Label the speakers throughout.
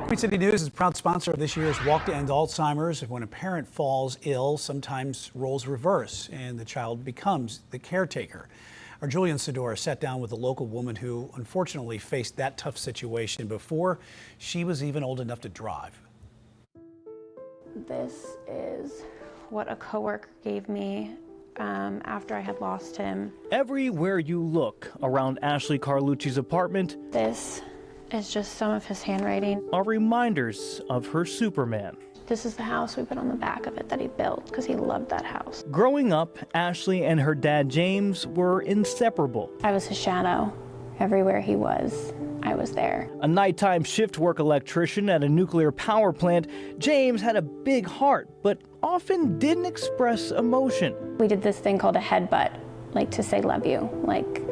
Speaker 1: Queen City News is a proud sponsor of this year's Walk to End Alzheimer's. When a parent falls ill, sometimes roles reverse and the child becomes the caretaker. Our Julian Sadora sat down with a local woman who unfortunately faced that tough situation before she was even old enough to drive.
Speaker 2: This is what a coworker gave me after I had lost him.
Speaker 3: Everywhere you look around Ashley Carlucci's apartment,
Speaker 2: This is just some of his handwriting.
Speaker 3: are reminders of her Superman.
Speaker 2: This is the house we put on the back of it that he built because he loved that house.
Speaker 3: Growing up, Ashley and her dad James were inseparable.
Speaker 2: I was his shadow. Everywhere he was, I was there.
Speaker 3: A nighttime shift work electrician at a nuclear power plant, James had a big heart, but often didn't express emotion.
Speaker 2: We did this thing called a headbutt, like to say love you. Like,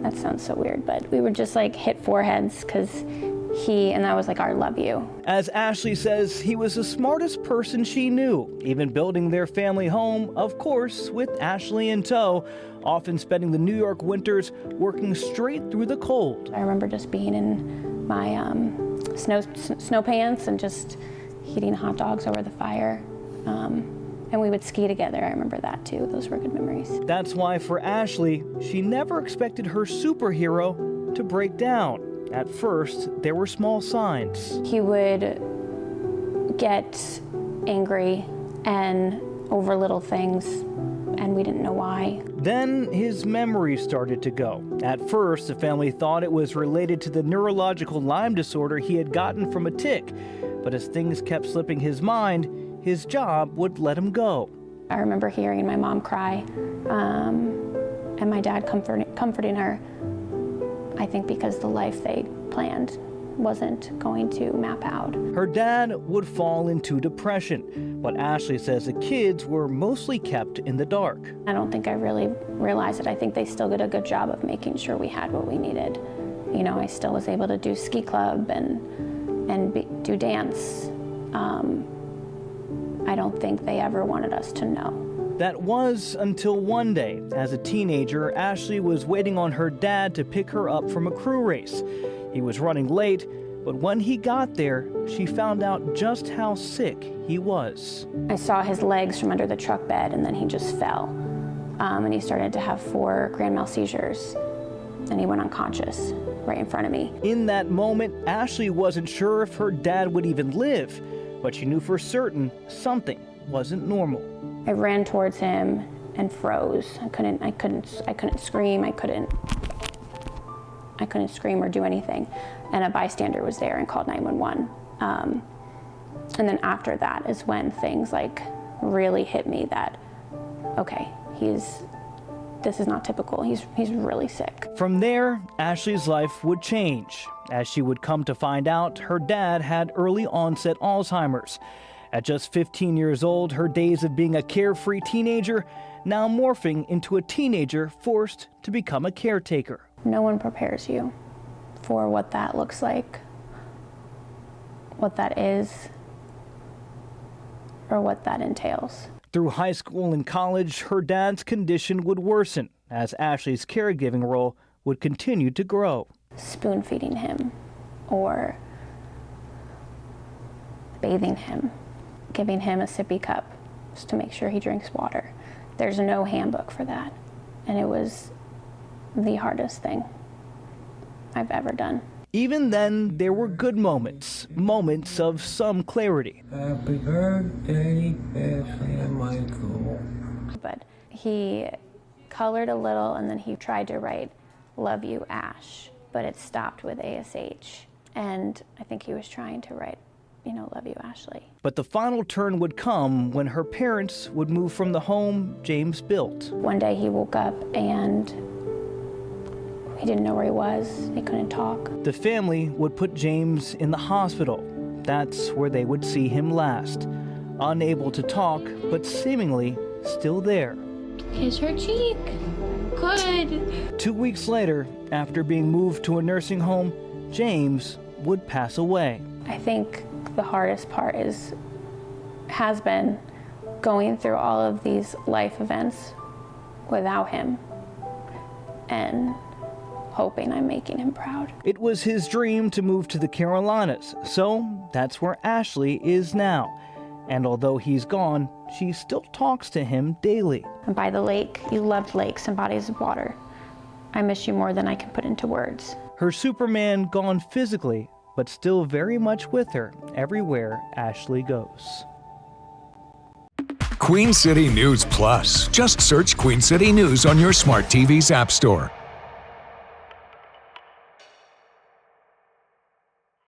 Speaker 2: that sounds so weird, but we would just like hit foreheads because and that was like our love you.
Speaker 3: As Ashley says, he was the smartest person she knew, even building their family home, of course, with Ashley in tow, often spending the New York winters working straight through the cold.
Speaker 2: I remember just being in my snow pants and just heating hot dogs over the fire. And we would ski together. I remember that too. Those were good memories.
Speaker 3: That's why for Ashley, she never expected her superhero to break down. At first, there were small signs.
Speaker 2: He would get angry and over little things, and we didn't know why.
Speaker 3: Then his memory started to go. At first, the family thought it was related to the neurological Lyme disorder he had gotten from a tick. But as things kept slipping his mind, his job would let him go.
Speaker 2: I remember hearing my mom cry, and my dad comforting her. I think because the life they planned wasn't going to map out.
Speaker 3: Her dad would fall into depression, but Ashley says the kids were mostly kept in the dark.
Speaker 2: I don't think I really realized it. I think they still did a good job of making sure we had what we needed. You know, I still was able to do ski club and do dance. I don't think they ever wanted us to know.
Speaker 3: That was until one day, as a teenager, Ashley was waiting on her dad to pick her up from a crew race. He was running late, but when he got there, she found out just how sick he was.
Speaker 2: I saw his legs from under the truck bed, and then he just fell. And he started to have 4 grand mal seizures, and he went unconscious right in front of me.
Speaker 3: In that moment, Ashley wasn't sure if her dad would even live, but she knew for certain something wasn't normal.
Speaker 2: I ran towards him and froze. I couldn't scream. I couldn't scream or do anything. And a bystander was there and called 911. And then after that is when things like really hit me that, okay, this is not typical. He's really sick.
Speaker 3: From there, Ashley's life would change, as she would come to find out her dad had early onset Alzheimer's. At just 15 years old, her days of being a carefree teenager now morphing into a teenager forced to become a caretaker.
Speaker 2: No one prepares you for what that looks like, what that is, or what that entails.
Speaker 3: Through high school and college, her dad's condition would worsen as Ashley's caregiving role would continue to grow.
Speaker 2: Spoon feeding him or bathing him, giving him a sippy cup just to make sure he drinks water. There's no handbook for that. And it was the hardest thing I've ever done.
Speaker 3: Even then, there were good moments of some clarity.
Speaker 4: Happy birthday, Ashley Michael.
Speaker 2: But he colored a little and then he tried to write, "Love you, Ash," but it stopped with ASH. And I think he was trying to write, "Love you, Ashley."
Speaker 3: But the final turn would come when her parents would move from the home James built.
Speaker 2: One day he woke up and he didn't know where he was. He couldn't talk.
Speaker 3: The family would put James in the hospital. That's where they would see him last. Unable to talk, but seemingly still there.
Speaker 2: Kiss her cheek. Good.
Speaker 3: 2 weeks later, after being moved to a nursing home, James would pass away.
Speaker 2: I think the hardest part has been going through all of these life events without him and hoping I'm making him proud.
Speaker 3: It was his dream to move to the Carolinas, so that's where Ashley is now. And although he's gone, she still talks to him daily.
Speaker 2: And by the lake, you loved lakes and bodies of water. I miss you more than I can put into words.
Speaker 3: Her Superman gone physically, but still very much with her everywhere Ashley goes.
Speaker 5: Queen City News Plus. Just search Queen City News on your smart TV's app store.